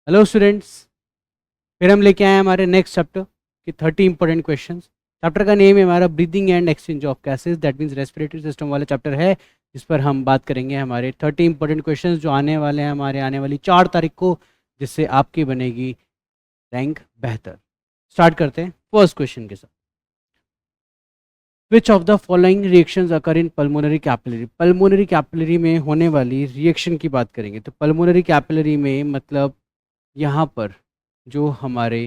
Hello students, फिर हम लेके आए हैं हमारे नेक्स्ट चैप्टर के 30 इंपॉर्टेंट क्वेश्चंस। चैप्टर का नेम है हमारा breathing and exchange of gases, that means respiratory system वाला चैप्टर है, जिस पर हम बात करेंगे हमारे 30 इंपॉर्टेंट क्वेश्चंस जो आने वाले हैं हमारे आने वाली 4 तारीख को, जिससे आपकी बनेगी रैंक बेहतर। स्टार्ट करते हैं फर्स्ट क्वेश्चन के साथ। विच of the following reactions occur in pulmonary capillary. Pulmonary capillary में होने वाली रिएक्शन की बात करेंगे तो पल्मोनरी कैपिलरी में मतलब यहाँ पर जो हमारे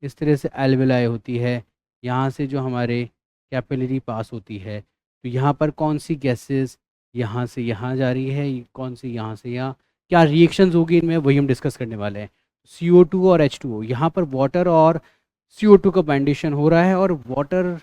इस तरह से एल्वेलाई होती है, यहाँ से जो हमारे कैपिलरी पास होती है, तो यहाँ पर कौन सी गैसेस यहाँ से यहाँ जा रही है, कौन सी यहाँ से यहाँ, क्या रिएक्शंस होगी इनमें, वही हम डिस्कस करने वाले हैं। CO2 और H2O, यहाँ पर वाटर और CO2 का बाइंडेशन हो रहा है और वाटर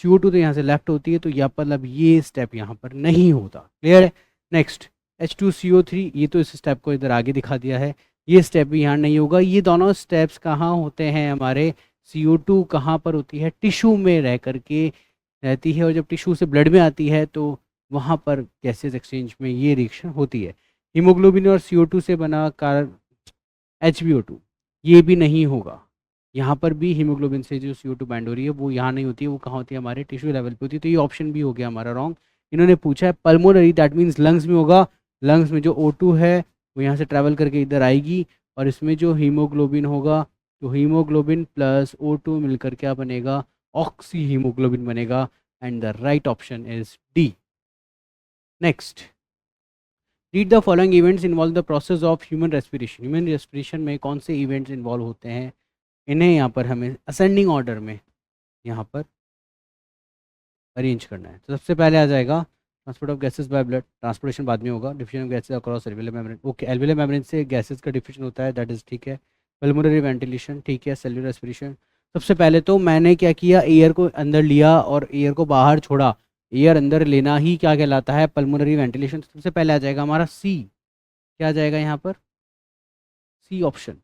CO2 तो यहाँ से लेफ्ट होती है, तो यहाँ पर मतलब ये स्टेप यहाँ पर नहीं होता। क्लियर है। नेक्स्ट H2CO3, ये तो इस स्टेप को इधर आगे दिखा दिया है, ये स्टेप भी यहाँ नहीं होगा। ये दोनों स्टेप्स कहाँ होते हैं हमारे, CO2 कहाँ पर होती है, टिश्यू में रह करके रहती है, और जब टिश्यू से ब्लड में आती है तो वहाँ पर गैसेस एक्सचेंज में ये रिएक्शन होती है। हीमोग्लोबिन और CO2 से बना कार HbO2, ये भी नहीं होगा। यहाँ पर भी हीमोग्लोबिन से जो CO2 बाइंड हो रही है वो यहाँ नहीं होती है, वो कहाँ होती है, हमारे टिश्यू लेवल पे होती है। तो ये ऑप्शन भी हो गया हमारा रॉन्ग। इन्होंने पूछा है पल्मोनरी, दैट मीन्स लंग्स में होगा। लंग्स में जो O2 है वो यहाँ से ट्रैवल करके इधर आएगी, और इसमें जो हीमोग्लोबिन होगा तो हीमोग्लोबिन प्लस O2 मिलकर क्या बनेगा, ऑक्सी हीमोग्लोबिन बनेगा, and the right option is D. Next, read the following events involve the process of human respiration. Human respiration में कौन से इवेंट्स इन्वॉल्व होते हैं, इन्हें यहाँ पर हमें असेंडिंग ऑर्डर में यहाँ पर अरेंज करना है। तो सबसे पहले आ जाएगा transport of gases by blood, transportation बाद में होगा। Diffusion of gases across alveolar membrane, okay, alveolar membrane से गैसेस का डिफ्यूजन होता है, दैट इज ठीक है। पल्मोनरी वेंटिलेशन, ठीक है। सेल्युलर रेस्पिरेशन, सबसे पहले तो मैंने क्या किया, एयर को अंदर लिया और एयर को बाहर छोड़ा, एयर अंदर लेना ही क्या कहलाता है, पल्मोनरी वेंटिलेशन। तो सबसे पहले आ जाएगा हमारा सी, क्या आ जाएगा यहाँ पर, सी ऑप्शन।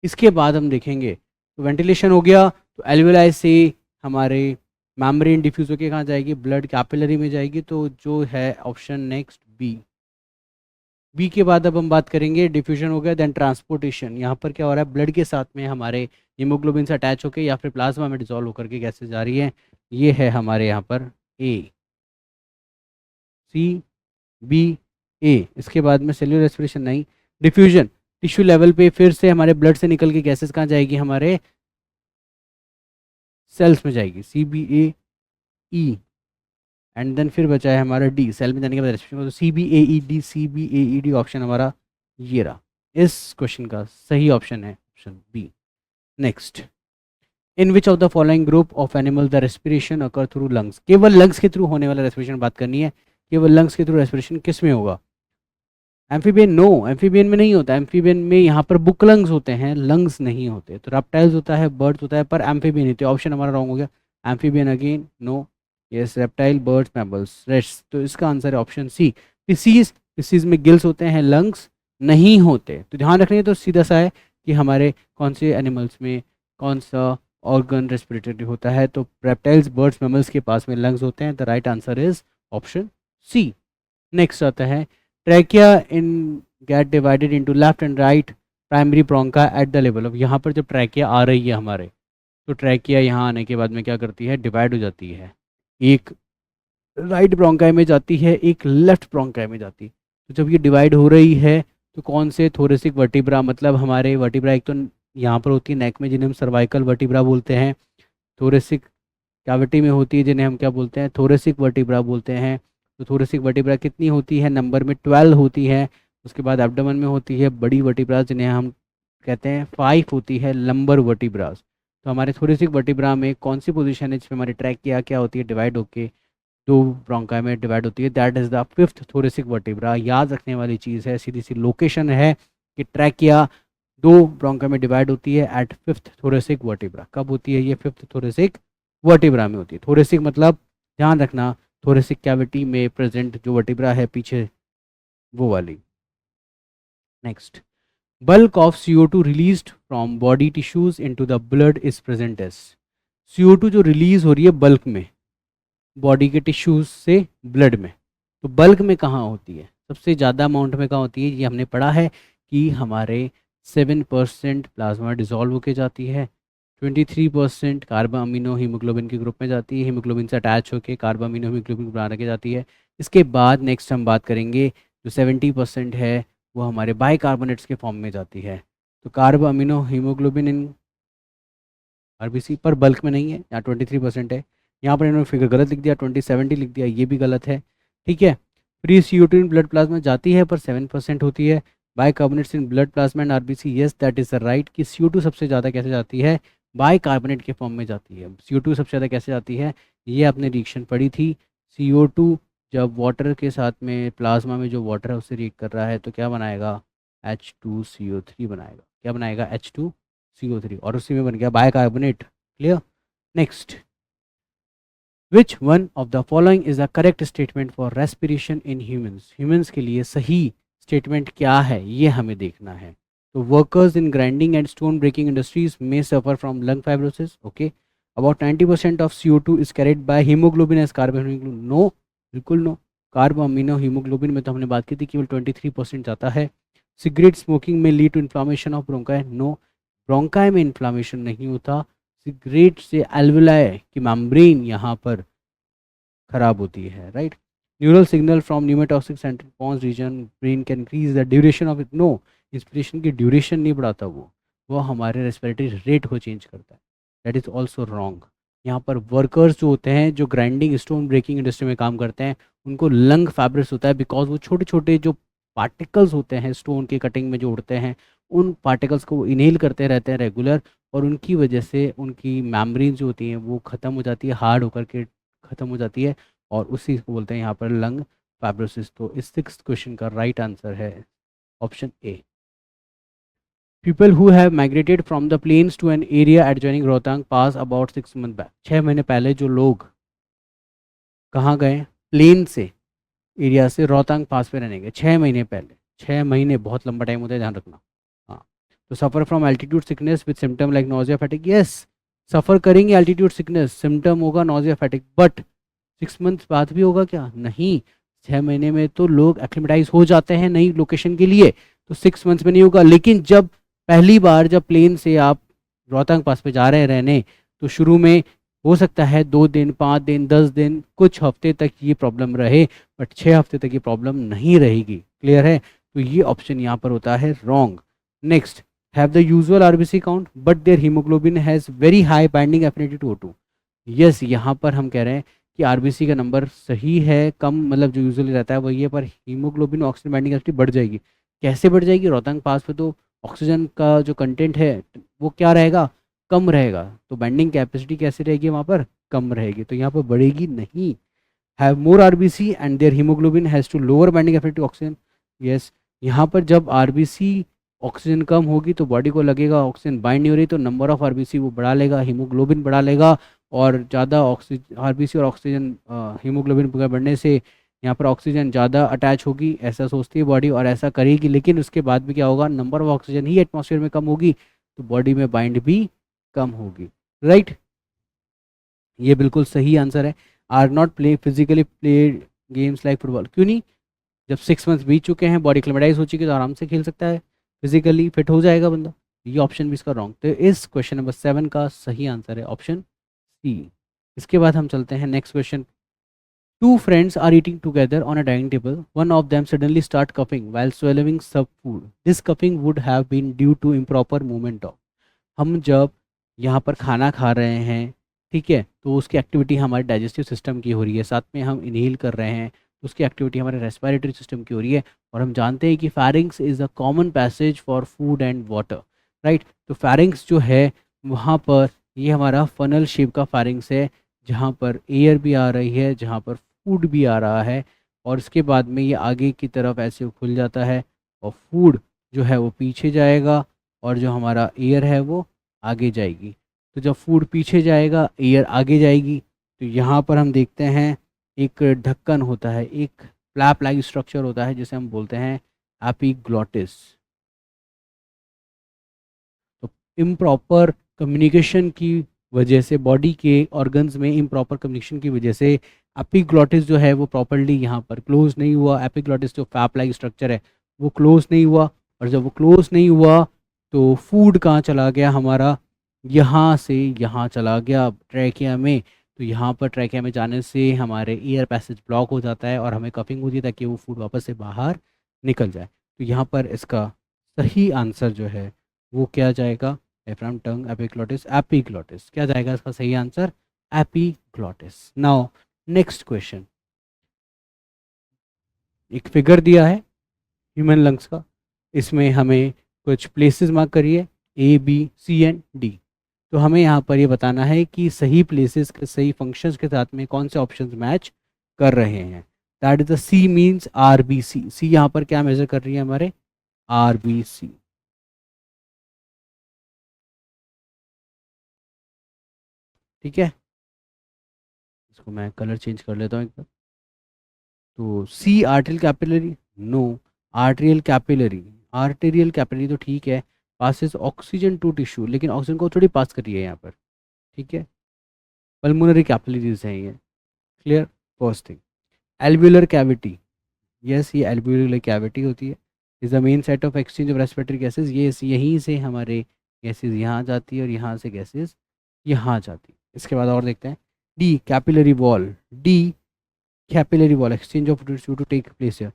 इसके बाद हम देखेंगे तो वेंटिलेशन हो गया, तो एल्वियोलाई से हमारे मेम्ब्रेन डिफ्यूज होकर कहाँ जाएगी, ब्लड कैपिलरी में जाएगी, तो जो है ऑप्शन नेक्स्ट बी। बी के बाद अब हम बात करेंगे डिफ्यूजन हो गया, देन ट्रांसपोर्टेशन। यहाँ पर क्या हो रहा है, ब्लड के साथ में हमारे हीमोग्लोबिन से अटैच होकर या फिर प्लाज्मा में डिजोल्व होकर के गैसेज जा रही है, ये है हमारे यहाँ पर ए, सी, बी, ए। इसके बाद में सेल्यूलर रेस्पिरेशन नहीं, डिफ्यूजन टिश्यू लेवल पे फिर से हमारे ब्लड से निकल के गैसेस कहाँ जाएगी, हमारे सेल्स में जाएगी, CBAE, एंड देन फिर बचा है हमारा डी, सेल में जाने के बाद रेस्पिरेशन, तो CBAED, CBAED ऑप्शन हमारा ये रहा। इस क्वेश्चन का सही ऑप्शन है option B. Next, in which of the following group of animal the respiration occur through lungs. केवल लंग्स के थ्रू होने वाला रेस्पिरेशन बात करनी है, केवल लंग्स के थ्रू रेस्पिरेशन किस में होगा, एम्फीबियन, नो, एम्फीबियन में नहीं होता। एम्फीबियन में यहाँ पर बुक लंग्स होते हैं, लंग्स नहीं होते। तो रेप्टाइल्स होता है, बर्ड्स होता है, पर एम्फीबियन नहीं, तो ऑप्शन हमारा रॉन्ग हो गया। Amphibian again no, yes, reptile, birds, mammals, rest. तो इसका आंसर है ऑप्शन सी, फिशीज। फिशीज में गिल्स होते हैं, लंग्स नहीं होते। तो ध्यान रखने तो सीधा सा है कि हमारे कौन से एनिमल्स में कौन सा ऑर्गन रेस्पिरेटरी होता है, तो रेप्टाइल्स, बर्ड्स, मैमल्स के पास में लंग्स होते हैं। The right answer is option C. Next आता है trachea in get divided into left and right primary bronchi at the level of. यहाँ पर जब ट्रैकिया आ रही है हमारे, तो ट्रैकिया यहाँ आने के बाद में क्या करती है, डिवाइड हो जाती है, एक राइट ब्रोंकाई में जाती है, एक लेफ्ट ब्रोंकाई में जाती है। तो जब ये डिवाइड हो रही है तो कौन से थोरेसिक वर्टिब्रा, मतलब हमारे वर्टिब्रा एक तो यहाँ पर होती है नेक में, जिन्हें हम सर्वाइकल वर्टिब्रा बोलते हैं, थोरेसिक कैविटी में होती है जिन्हें हम क्या बोलते हैं, थोरेसिक वर्टिब्रा बोलते हैं। तो थोरेसिक वर्टिब्रा कितनी होती है, नंबर में 12 होती है। उसके बाद एब्डोमेन में होती है बड़ी वर्टिब्रा जिन्हें हम कहते हैं 5 होती है लंबर वर्टिब्रास। तो हमारे थोरेसिक वर्टिब्रा में कौन सी पोजीशन है जिसमें हमारी ट्रैक क्या होती है, डिवाइड होके दो ब्रोंकाई में डिवाइड होती है, that is the 5th thoracic vertebra. याद रखने वाली चीज़ है, सीधी सी लोकेशन है कि ट्रैकिया 2 ब्रोंकाई में डिवाइड होती है एट 5th थोरेसिक वर्टिब्रा। कब होती है ये, 5th थोरेसिक वर्टिब्रा में होती है। थोरेसिक मतलब ध्यान रखना, थोरेसिक कैविटी में प्रेजेंट जो वर्टिब्रा है पीछे, वो वाली। Next, bulk of CO2 released from body tissues into the blood is present as. CO2 जो रिलीज हो रही है बल्क में बॉडी के टिश्यूज से ब्लड में, तो बल्क में कहाँ होती है, सबसे ज़्यादा अमाउंट में कहाँ होती है, ये हमने पढ़ा है कि हमारे 7% प्लाज्मा डिसॉल्व होके जाती है, 23% कार्बन अमीनो हीमोग्लोबिन के ग्रुप में जाती है, हीमोग्लोबिन से अटैच होकर कार्बन अमीनो हीमोग्लोबिन को बना के जाती है। इसके बाद नेक्स्ट हम बात करेंगे जो 70% है वो हमारे बाइकार्बोनेट्स के फॉर्म में जाती है। तो carbon amino haemoglobin in RBC पर बल्क में नहीं है, यहाँ 23% है। यहाँ पर इन्होंने फिगर गलत लिख दिया, 2070 लिख दिया, ये भी गलत है। ठीक है, free CO2 in blood plasma जाती है पर 7% होती है। Bicarbonates in blood plasma and RBC, yes that is the right कि CO2 सबसे ज़्यादा कैसे जाती है, बाइकार्बोनेट के फॉर्म में जाती है। CO2 सबसे ज़्यादा कैसे जाती है, ये आपने रिएक्शन पढ़ी थी। CO2 जब वाटर के साथ में प्लाज्मा में जो वाटर है उससे रिएक्ट कर रहा है तो क्या बनाएगा, H2CO3 बनाएगा। क्या बनाएगा, H2CO3, और उसी में बन गया bicarbonate. Clear. Next, which one of the following is the correct statement for respiration in humans. Humans के लिए सही स्टेटमेंट क्या है ये हमें देखना है। तो workers in grinding and stone breaking industries में suffer from lung fibrosis. Okay, about 90% of CO2 is carried by haemoglobin as carbon. No, बिल्कुल नो। कार्बन अमीनो हीमोग्लोबिन में तो हमने बात की थी केवल 23% जाता है। सिगरेट स्मोकिंग में lead to inflammation of bronchi. No, bronchi में इन्फ्लामेशन नहीं होता। सिगरेट से एल्वेलाई की मेम्ब्रेन यहाँ पर खराब होती है, right. Neural signal from pneumotaxic centre pons region brain can increase the duration of it. No, inspiration की ड्यूरेशन नहीं बढ़ाता, वो हमारे रेस्पिरेटरी रेट को चेंज करता है। That is also wrong. यहाँ पर वर्कर्स जो होते हैं जो ग्राइंडिंग स्टोन ब्रेकिंग इंडस्ट्री में काम करते हैं उनको लंग फैब्रिस होता है, बिकॉज वो छोटे छोटे जो पार्टिकल्स होते हैं स्टोन की कटिंग में जो उड़ते हैं उन पार्टिकल्स को इनहेल करते रहते हैं रेगुलर, और उनकी वजह से उनकी मेम्ब्रेन जो होती हैं वो ख़त्म हो जाती है, हार्ड होकर के ख़त्म हो जाती है, और उसी को बोलते हैं यहाँ पर लंग फाइब्रोसिस। तो इस 6th क्वेश्चन का राइट आंसर है option A. People who have migrated from the plains to an area adjoining Rohtang pass about 6 months back। 6 महीने पहले जो लोग कहाँ गए, प्लेन से एरिया से रोहतांग पास पे रहने गए 6 महीने पहले। 6 महीने बहुत लंबा टाइम होता है, ध्यान रखना। हाँ, तो suffer from altitude sickness with symptom like nausea fatigue. Yes, suffer करेंगे एल्टीट्यूड सिकनेस, सिम्टम होगा नोजिया फैटिक, बट 6 मंथ्स बाद भी होगा क्या, नहीं। 6 महीने में तो लोग एक्लिमेटाइज हो जाते हैं नई लोकेशन के लिए, तो 6 मंथ्स में नहीं होगा। लेकिन जब पहली बार जब प्लेन से आप रोहतांग पास पे जा रहे हैं रहने, तो शुरू में हो सकता है 2 दिन 5 दिन 10 दिन कुछ हफ्ते तक ये प्रॉब्लम रहे, बट 6 हफ्ते तक ये प्रॉब्लम नहीं रहेगी। क्लियर है, तो ये ऑप्शन यहाँ पर होता है wrong. Next, have the usual RBC count but their haemoglobin has very high binding affinity to O2। Yes, यहाँ पर हम कह रहे हैं कि आरबीसी का नंबर सही है, कम मतलब जो यूजुअली रहता है वही है, पर हीमोग्लोबिन ऑक्सीजन बाइंडिंग एफिनिटी बढ़ जाएगी। कैसे बढ़ जाएगी, रोहतांग पास पे तो ऑक्सीजन का जो कंटेंट है वो क्या रहेगा, कम रहेगा, तो बाइंडिंग कैपेसिटी कैसे रहेगी वहाँ पर, कम रहेगी, तो यहाँ पर बढ़ेगी नहीं। Have more RBC and their haemoglobin has to lower binding affinity oxygen. Yes, यहाँ पर जब आरबीसी ऑक्सीजन कम होगी तो बॉडी को लगेगा ऑक्सीजन बाइंड नहीं हो रही, तो नंबर ऑफ आरबीसी वो बढ़ा लेगा, हीमोग्लोबिन बढ़ा लेगा, और ज़्यादा ऑक्सीजन आरबीसी और ऑक्सीजन हीमोग्लोबिन बढ़ने से यहाँ पर ऑक्सीजन ज़्यादा अटैच होगी, ऐसा सोचती है बॉडी और ऐसा करेगी। लेकिन उसके बाद भी क्या होगा, number of oxygen he atmosphere में कम होगी, तो बॉडी में बाइंड भी कम होगी, राइट। ये बिल्कुल सही आंसर है। Are not play physically play games like football, क्यों नहीं, जब 6 मंथ्स बीत चुके हैं, बॉडी क्लेमेटाइज हो चुकी है, तो आराम से खेल सकता है, फिजिकली फिट हो जाएगा बंदा। ये ऑप्शन भी इसका रॉन्ग, तो इस क्वेश्चन नंबर 7 का सही आंसर है ऑप्शन सी। इसके बाद हम चलते हैं next question. Two friends are eating together on a dining table. One of them suddenly start coughing while swallowing some food. This coughing would have been due to improper movement of। हम जब यहाँ पर खाना खा रहे हैं, ठीक है, तो उसकी एक्टिविटी हमारे डाइजेस्टिव सिस्टम की हो रही है, साथ में हम इनहेल कर रहे हैं तो उसकी एक्टिविटी हमारे रेस्पिरेटरी सिस्टम की हो रही है। और हम जानते हैं कि pharynx is a common passage for food and water, right. तो फेरिंग्स जो है वहाँ पर ये हमारा फनल शेप का फेरिंग्स है, जहाँ पर एयर भी आ रही है, जहाँ पर फूड भी आ रहा है, और इसके बाद में ये आगे की तरफ ऐसे खुल जाता है और फूड जो है वो पीछे जाएगा और जो हमारा एयर है वो आगे जाएगी। तो जब फूड पीछे जाएगा एयर आगे जाएगी, तो यहाँ पर हम देखते हैं एक ढक्कन होता है, एक फ्लैप लाइक स्ट्रक्चर होता है जिसे हम बोलते हैं एपिग्लॉटिस। तो इम्प्रॉपर कम्युनिकेशन की वजह से, बॉडी के ऑर्गन्स में इम्प्रॉपर कम्युनिकेशन की वजह से एपिग्लॉटिस जो है वो प्रॉपर्ली यहाँ पर क्लोज नहीं हुआ। एपिग्लॉटिस जो फ्लैप लाइक स्ट्रक्चर है वो क्लोज नहीं हुआ, और जब वो क्लोज नहीं हुआ तो फूड कहाँ चला गया हमारा, यहाँ से यहाँ चला गया ट्रैकिया में। तो यहाँ पर ट्रैकिया में जाने से हमारे एयर पैसेज ब्लॉक हो जाता है और हमें कफिंग होती है ताकि वो फूड वापस से बाहर निकल जाए। तो यहाँ पर इसका सही आंसर जो है वो क्या जाएगा, फ्रॉम टंग एपिग्लॉटिस, एपिग्लॉटिस क्या जाएगा इसका सही answer, epiglottis. Now next question, एक फिगर दिया है ह्यूमन लंग्स का, इसमें हमें कुछ प्लेसेस मार्क करिए A B C and D. तो हमें यहाँ पर ये बताना है कि सही प्लेसेस के सही फंक्शंस के साथ में कौन से ऑप्शंस मैच कर रहे हैं। That is the C means R B C, C यहाँ पर क्या मेजर कर रही है हमारे, आर बी सी। ठीक है, इसको मैं कलर चेंज कर लेता हूँ एक बार। तो C arterial capillary, no. Arterial capillary, arterial capillary तो ठीक है, पासेस ऑक्सीजन टू टिश्यू, लेकिन ऑक्सीजन को थोड़ी पास कर रही है यहाँ पर। ठीक है, पल्मोनरी कैपिलरीज हैं ये, clear. First thing, alveolar cavity, yes ये एल्व्यूलर कैविटी होती है, is the main set of exchange of respiratory gases. ये यहीं से हमारे गैसेज यहाँ जाती है और यहाँ से गैसेज यहाँ जाती है। इसके बाद और देखते हैं, D capillary wall, D capillary wall, exchange of to take place है।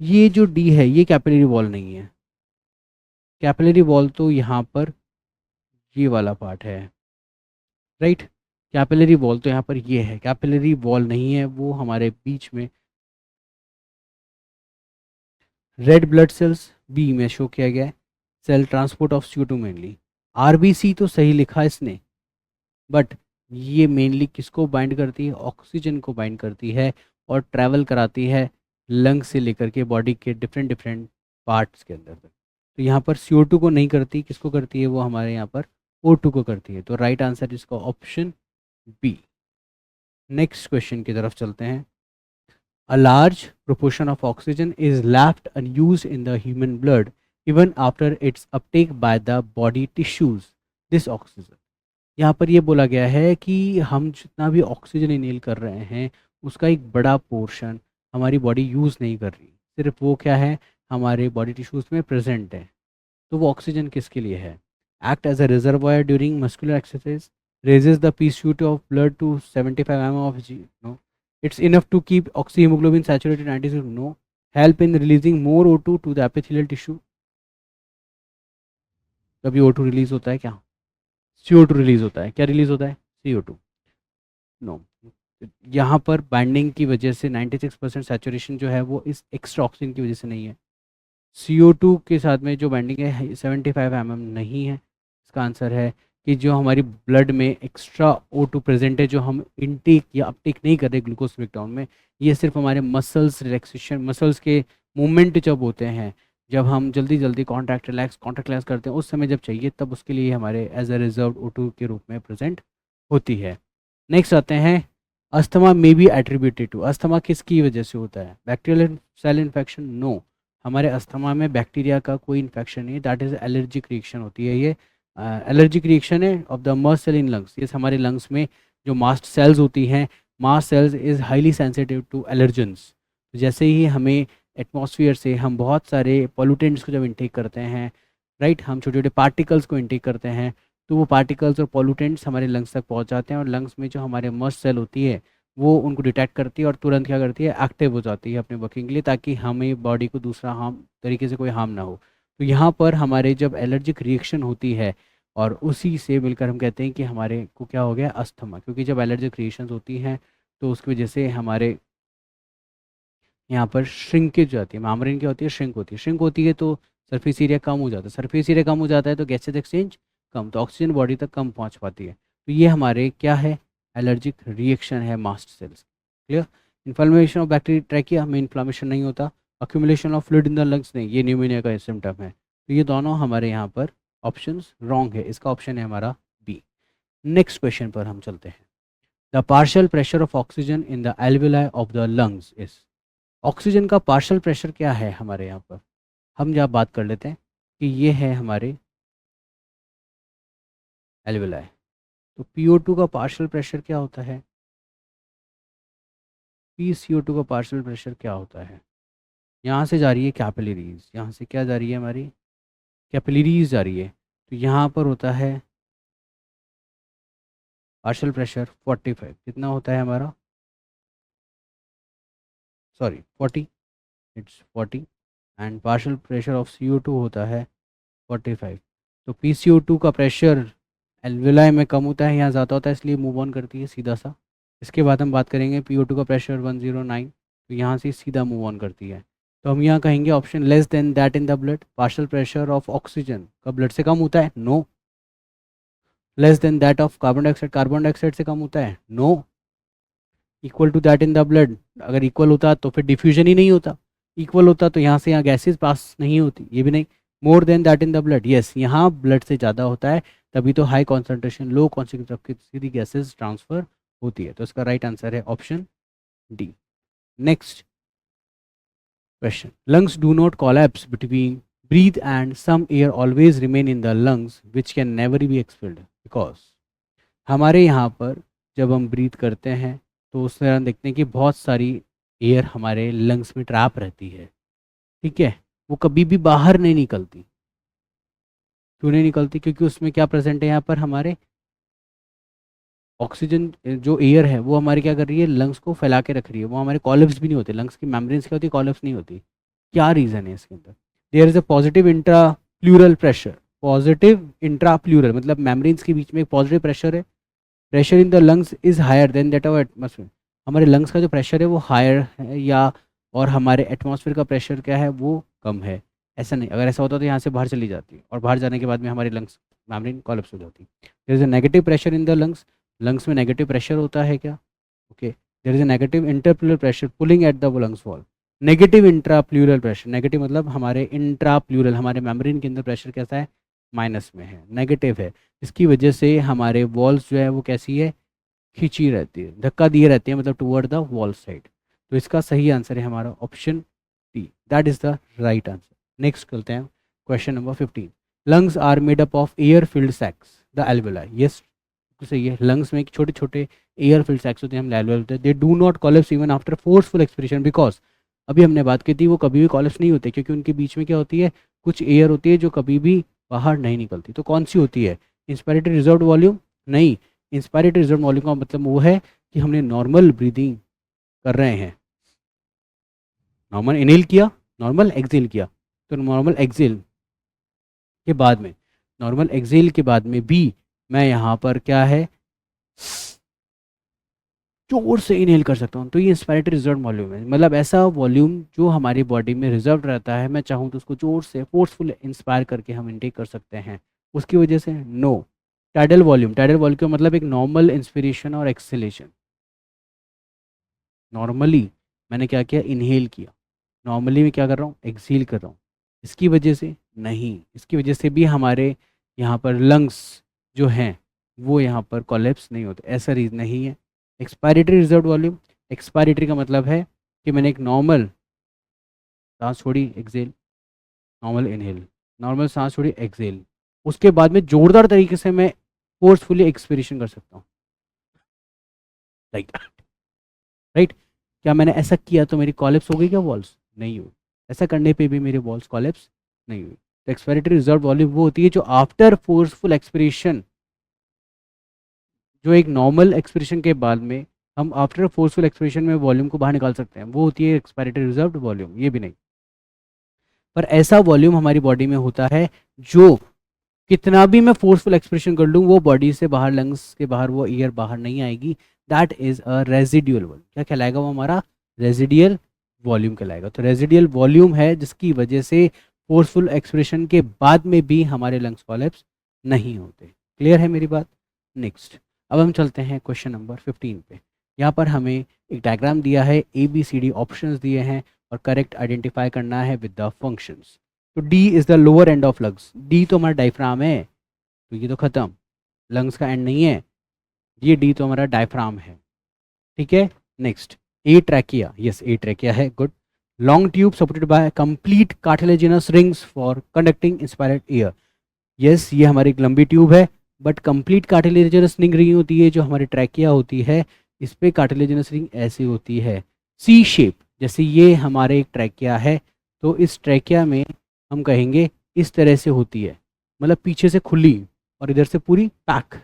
ये जो डी है ये कैपिलरी वॉल नहीं है, कैपिलरी वॉल तो यहाँ पर ये वाला पार्ट है, राइट। कैपिलरी वॉल तो यहाँ पर ये है, कैपिलरी वॉल नहीं है, वो हमारे बीच में रेड ब्लड सेल्स बी में शो किया गया है, cell transport of CO2 mainly. RBC तो सही लिखा इसने, बट ये मेनली किसको बाइंड करती है, ऑक्सीजन को बाइंड करती है और ट्रैवल कराती है लंग से लेकर के बॉडी के डिफरेंट डिफरेंट पार्ट्स के अंदर तक। तो यहाँ पर CO2 को नहीं करती, किसको करती है वो हमारे यहाँ पर O2 को करती है। तो राइट आंसर इसका ऑप्शन बी। नेक्स्ट क्वेश्चन की तरफ चलते हैं। A large proportion of oxygen is left unused in the human blood even after its uptake by the body tissues. This oxygen, यहाँ पर ये बोला गया है कि हम जितना भी ऑक्सीजन इनहेल कर रहे हैं उसका एक बड़ा पोर्शन हमारी बॉडी यूज़ नहीं कर रही, सिर्फ वो क्या है हमारे बॉडी टिश्यूज़ में प्रेजेंट है। तो वो ऑक्सीजन किसके लिए है, act as a reservoir during muscular exercise, raises the pH of blood to 75 mm of G, no. It's enough to keep oxyhemoglobin saturated 96, no. Help in releasing more O2 to the epithelial tissue, कभी O2 release होता है क्या, CO2 release होता है, क्या release होता है, CO2, no. यहाँ पर बाइंडिंग की वजह से 96% सैचुरेशन जो है वो इस एक्स्ट्रा ऑक्सीजन की वजह से नहीं है। CO2 के साथ में जो बाइंडिंग है 75 mm नहीं है। इसका आंसर है कि जो हमारी ब्लड में एक्स्ट्रा O2 प्रेजेंट है, जो हम इनटेक या अपटेक नहीं कर रहे ग्लूकोज ब्रेकडाउन में, ये सिर्फ हमारे मसल्स रिलैक्सेशन, मसल्स के मूवमेंट जब होते हैं, जब हम जल्दी जल्दी कॉन्ट्रैक्ट रिलैक्स करते हैं, उस समय जब चाहिए तब उसके लिए हमारे एज अ रिजर्व O2 के रूप में प्रेजेंट होती है। नेक्स्ट आते हैं, asthma may be attributed to, asthma किसकी वजह से होता है, बैक्टीरियल सेल इन्फेक्शन, नो। हमारे अस्थमा में बैक्टीरिया का कोई इन्फेक्शन नहीं है, दैट इज़ एलर्जिक रिएक्शन होती है। ये एलर्जिक रिएक्शन है of the mast cell in lungs, ये हमारे लंग्स में जो मास्ट सेल्स होती हैं, mast cells is highly sensitive to allergens. जैसे ही हमें एटमॉस्फेयर से हम बहुत सारे पॉल्यूटेंट्स को जब इनटेक करते हैं, राइट, हम छोटे छोटे पार्टिकल्स को इनटेक करते हैं, तो वो पार्टिकल्स और पॉल्यूटेंट्स हमारे लंग्स तक पहुंच जाते हैं और लंग्स में जो हमारे मस्ट सेल होती है वो उनको डिटेक्ट करती है और तुरंत क्या करती है, एक्टिव हो जाती है अपने वर्किंग के लिए, ताकि हमें बॉडी को दूसरा हार्म तरीके से कोई हार्म ना हो। तो यहाँ पर हमारे जब एलर्जिक रिएक्शन होती है और उसी से मिलकर हम कहते हैं कि हमारे को क्या हो गया, अस्थमा, क्योंकि जब एलर्जिक रिएक्शंस होती हैं तो उसकी वजह से हमारे यहाँ पर श्रिंकेज जाती है, मेम्ब्रेन क्या होती है, श्रिंक होती है, श्रिंक होती है तो सरफेस एरिया कम हो जाता है, सरफेस एरिया कम हो जाता है तो गैसेज एक्सचेंज कम, तो ऑक्सीजन बॉडी तक कम पहुँच पाती है। तो ये हमारे क्या है, एलर्जिक रिएक्शन है mast cells. Clear. Inflammation of bacteria trachea में इन्फ्लामेशन नहीं होता, accumulation of fluid in the lungs नहीं, ये न्यूमोनिया का सिम्टम है। तो ये दोनों हमारे यहाँ पर ऑप्शंस रॉन्ग है, इसका ऑप्शन है हमारा बी। नेक्स्ट क्वेश्चन पर हम चलते हैं। The partial pressure of oxygen in the alveoli of the lungs is, oxygen का पार्शियल प्रेशर क्या है हमारे यहाँ पर, हम जहाँ बात कर लेते हैं कि ये है हमारे एल्वेलाई। तो PO2 का पार्शियल प्रेशर क्या होता है, PCO2 का पार्शियल प्रेशर क्या होता है, यहाँ से जा रही है कैपिलरीज, यहाँ से क्या जा रही है हमारी कैपिलरीज आ रही है, तो यहाँ पर होता है पार्शियल प्रेशर 45, कितना होता है हमारा, sorry 40, it's 40, and partial pressure of CO2 होता है 45। तो PCO2 का प्रेशर एल्वेलाई में कम होता है, यहाँ ज़्यादा होता है, इसलिए मूव ऑन करती है सीधा सा। इसके बाद हम बात करेंगे PO2 का प्रेशर 109, तो यहाँ से सीधा मूव ऑन करती है। तो हम यहाँ कहेंगे option less than that in the blood, partial pressure of oxygen का ब्लड से कम होता है, no. Less than that of carbon dioxide से कम होता है, no. Equal to that in the blood, अगर इक्वल होता तो फिर डिफ्यूजन ही नहीं होता, इक्वल होता तो यहाँ से यहाँ गैसेज पास नहीं होती, ये भी नहीं। More than that in the blood, yes, यहाँ ब्लड से ज़्यादा होता है, तभी तो हाई कॉन्सेंट्रेशन लो कॉन्सेंट्रेशन की सीधी गैसेज ट्रांसफर होती है। तो इसका राइट आंसर है option D. Next question, lungs do not collapse between breathe and some air always remain in the lungs which can never be expelled because हमारे यहाँ पर जब हम ब्रीथ करते हैं तो उस तरह देखते हैं कि बहुत सारी एयर हमारे लंग्स में ट्रैप रहती है, ठीक है, वो कभी भी बाहर नहीं निकलती। क्यों नहीं निकलती? क्योंकि उसमें क्या प्रेजेंट है, यहाँ पर हमारे ऑक्सीजन जो एयर है वो हमारी क्या कर रही है, लंग्स को फैला के रख रही है, वो हमारे कॉलप्स भी नहीं होते, लंग्स की मेम्ब्रेन्स क्या होती है, कॉलप्स नहीं होती। क्या रीज़न है इसके अंदर? There is a positive intra pleural pressure, positive intra pleural मतलब मेम्ब्रेन्स के बीच में एक पॉजिटिव प्रेशर है, pressure in the lungs is higher than that of atmosphere, हमारे लंग्स का जो प्रेशर है वो हायर है, या और हमारे एटमॉस्फेयर का प्रेशर क्या है वो कम है। ऐसा नहीं, अगर ऐसा होता तो यहाँ से बाहर चली जाती है और बाहर जाने के बाद में हमारी लंग्स मेम्ब्रेन कॉलप्स हो जाती। There is a negative pressure in the lungs, lungs में नेगेटिव प्रेशर होता है क्या? Okay, there is a negative interpleural pressure pulling at the lungs wall. Negative intrapleural pressure, negative मतलब हमारे इंट्राप्लूरल हमारे मेम्ब्रेन के अंदर प्रेशर कैसा है, माइनस में है, नेगेटिव है। इसकी वजह से हमारे वॉल्स जो है वो कैसी है, खींची रहती है, धक्का दिए रहते हैं, मतलब टुवर्ड द वॉल साइड। तो इसका सही आंसर है हमारा option D, that is the right answer. Next करते हैं question number 15, lungs are made up of air filled sacs the alveoli, yes सही है, लंग्स में छोटे छोटे एयर फिल्ड सैक्स होते हैं, हम एल्वेलाई होते हैं, they do not collapse even after forceful expiration because, अभी हमने बात की थी वो कभी भी कोलैप्स नहीं होते क्योंकि उनके बीच में क्या होती है, कुछ एयर होती है जो कभी भी बाहर नहीं निकलती। तो कौन सी होती है, इंस्पायरेटरी रिजर्व वॉल्यूम? नहीं, इंस्पायरेटरी रिजर्व वॉल्यूम का मतलब वो है कि हमने नॉर्मल ब्रीदिंग कर रहे हैं, नॉर्मल इनहेल किया, नॉर्मल एक्सहेल किया, तो नॉर्मल एक्सहेल के बाद में, नॉर्मल एक्सहेल के बाद में भी मैं यहाँ पर क्या है, जोर से इनहेल कर सकता हूँ, तो ये इंस्पायरेटरी रिजर्व वॉल्यूम है, मतलब ऐसा वॉल्यूम जो हमारी बॉडी में रिजर्व रहता है, मैं चाहूँ तो उसको जोर से फोर्सफुल इंस्पायर करके हम इनटेक कर सकते हैं, उसकी वजह से no. Tidal volume, tidal volume का मतलब एक नॉर्मल इंस्पिरेशन और एक्सहेलेशन, नॉर्मली मैंने क्या किया, इनहेल किया, नॉर्मली मैं क्या कर रहा हूँ, एक्सहेल कर रहा हूँ, इसकी वजह से नहीं, इसकी वजह से भी हमारे यहाँ पर लंग्स जो हैं वो यहाँ पर कोलैप्स नहीं होते, ऐसा रीज़न नहीं है। एक्सपायरेटरी रिजर्व वॉल्यूम, एक्सपायरेटरी का मतलब है कि मैंने एक नॉर्मल सांस छोड़ी, एक्सहेल, नॉर्मल इनहेल, नॉर्मल सांस छोड़ी, एक्सहेल, उसके बाद में जोरदार तरीके से मैं फोर्सफुली एक्सपिरेशन कर सकता हूँ, लाइक राइट। क्या मैंने ऐसा किया तो मेरी कॉलैप्स हो गई क्या वॉल्स? नहीं हुई, ऐसा करने पे भी मेरे वॉल्स कॉलैप्स नहीं हुई। तो एक्सपायरेटरी रिजर्व वॉल्यूम वो होती है जो आफ्टर फोर्सफुल एक्सपिरेशन, जो एक नॉर्मल एक्सप्रेशन के बाद में हम आफ्टर फोर्सफुल एक्सप्रेशन में वॉल्यूम को बाहर निकाल सकते हैं, वो होती है एक्सपायरेटरी रिजर्व्ड वॉल्यूम, ये भी नहीं। पर ऐसा वॉल्यूम हमारी बॉडी में होता है जो कितना भी मैं फोर्सफुल एक्सप्रेशन कर लूँ वो बॉडी से बाहर, लंग्स के बाहर वो एयर बाहर नहीं आएगी, that is a residual volume. क्या कहलाएगा वो हमारा? रेजिडियल वॉल्यूम कहलाएगा। तो रेजिडियल वॉल्यूम है जिसकी वजह से फोर्सफुल एक्सप्रेशन के बाद में भी हमारे लंग्स कोलैप्स नहीं होते। क्लियर है मेरी बात? नेक्स्ट, अब हम चलते हैं क्वेश्चन नंबर 15 पे। यहाँ पर हमें एक डायग्राम दिया है, ABCD ऑप्शंस दिए हैं और करेक्ट आइडेंटिफाई करना है विद द फंक्शंस। तो D is the lower end of lungs, D तो हमारा डायफ्राम है, तो ये तो ख़त्म, लंग्स का एंड नहीं है, ये डी तो हमारा डायफ्राम है, ठीक है। नेक्स्ट, ए ट्रैकिया, यस ए ट्रैकिया है, good. Long tube supported by complete cartilaginous rings for conducting inspired air, yes ये हमारी एक लंबी ट्यूब है, बट कंप्लीट कार्टिलेजिनस रिंग नहीं होती है, जो हमारी ट्रैकिया होती है इस पर कार्टिलेजिनस रिंग ऐसी होती है, सी शेप, जैसे ये हमारे एक ट्रैकिया है, तो इस ट्रैकिया में हम कहेंगे इस तरह से होती है, मतलब पीछे से खुली और इधर से पूरी पैक,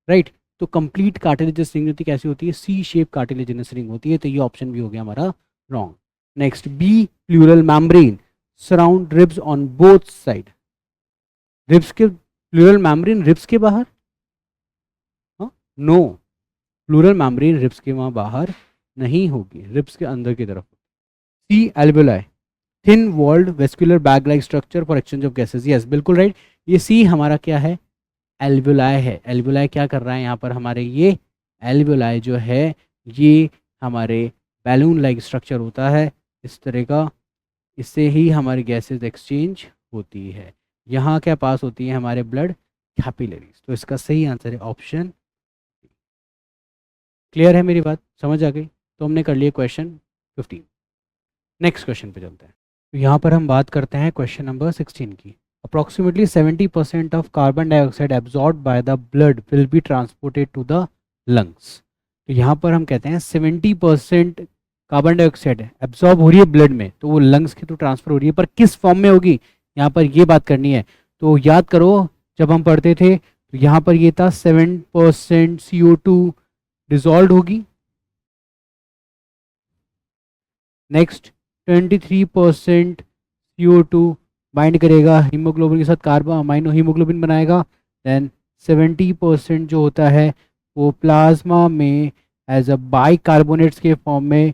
राइट। तो कंप्लीट कार्टिलेजस रिंग होती कैसी होती है, सी शेप कार्टिलेजिनस रिंग होती है। तो ये ऑप्शन भी हो गया हमारा wrong. Next B, pleural membrane surround ribs on both side. Ribs के, प्लूरल मेम्ब्रेन रिब्स के बाहर, नो, प्लूरल मेम्ब्रेन रिब्स के वहां बाहर नहीं होगी, रिब्स के अंदर की तरफ। C, alveoli thin walled vascular bag like structure for exchange of gases, yes बिल्कुल राइट। ये सी हमारा क्या है, एल्वेलाई है। एल्वेलाई क्या कर रहा है यहाँ पर हमारे, ये एल्वेलाई जो है ये हमारे बैलून लाइक स्ट्रक्चर होता है इस तरह का, इससे ही हमारी गैसेस एक्सचेंज होती है। यहाँ क्या पास होती है हमारे ब्लड कैपिलरीज। तो इसका सही आंसर है ऑप्शन। क्लियर है मेरी बात, समझ आ गई? तो हमने कर लिया क्वेश्चन 15। नेक्स्ट क्वेश्चन पे चलते हैं। तो यहाँ पर हम बात करते हैं क्वेश्चन नंबर 16 की। Approximately 70% of carbon dioxide absorb by the blood will be transported to the lungs. तो यहाँ पर हम कहते हैं 70% कार्बन डाइऑक्साइड एब्जॉर्ब हो रही है ब्लड में, तो वो लंग्स के थ्रू ट्रांसफर हो रही है, पर किस फॉर्म में होगी, यहाँ पर ये बात करनी है। तो याद करो जब हम पढ़ते थे तो यहाँ पर ये था 7% CO2 डिजॉल्व होगी, नेक्स्ट 23% CO2 बाइंड करेगा हीमोग्लोबिन के साथ, कार्बन अमाइनो हीमोग्लोबिन बनाएगा। देन 70% जो होता है वो प्लाज्मा में एज अ बाइकार्बोनेट्स के फॉर्म में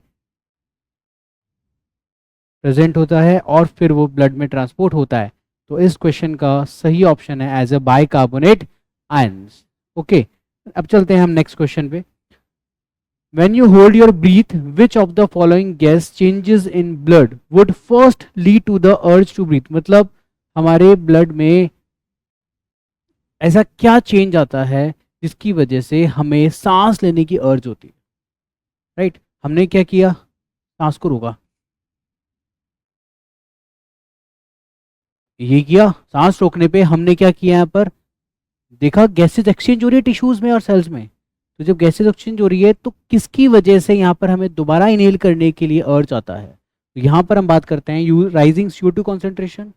प्रेजेंट होता है और फिर वो ब्लड में ट्रांसपोर्ट होता है। तो इस क्वेश्चन का सही ऑप्शन है as a bicarbonate ions. Okay, अब चलते हैं हम नेक्स्ट क्वेश्चन पे। When you hold your breath, which of the following gas changes in blood would first lead to the urge to breathe? मतलब हमारे ब्लड में ऐसा क्या चेंज आता है जिसकी वजह से हमें सांस लेने की अर्ज होती है, राइट? हमने क्या किया, सांस को रोका, ये किया। सांस रोकने पे हमने क्या किया, यहाँ पर देखा गैसेज एक्सचेंज हो रही है टिश्यूज में और सेल्स में। तो जब गैसेज एक्सचेंज हो रही है तो किसकी वजह से यहाँ पर हमें दोबारा इनहेल करने के लिए अर्ज आता है? तो यहाँ पर हम बात करते हैं rising CO2 concentration,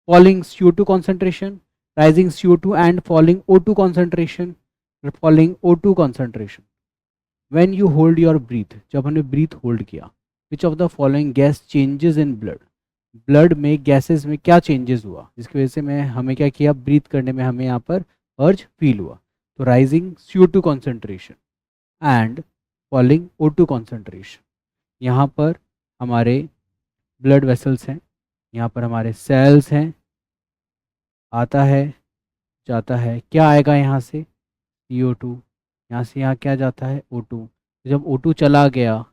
falling CO2 concentration, rising CO2 and falling O2 concentration, falling O2 concentration. When you hold your breathe, जब हमने ब्रीथ होल्ड किया, विच of the following gas changes in blood, blood में गैसेज में क्या changes हुआ जिसकी वजह से मैं हमें क्या किया, ब्रीथ करने में हमें यहाँ पर अर्ज फील हुआ? तो rising CO2 concentration and falling O2 concentration. यहाँ पर हमारे ब्लड वेसल्स हैं, यहाँ पर हमारे सेल्स हैं, आता है जाता है, क्या आएगा यहाँ से, CO2, यहाँ से यहाँ क्या जाता है, O2। जब O2 चला गया,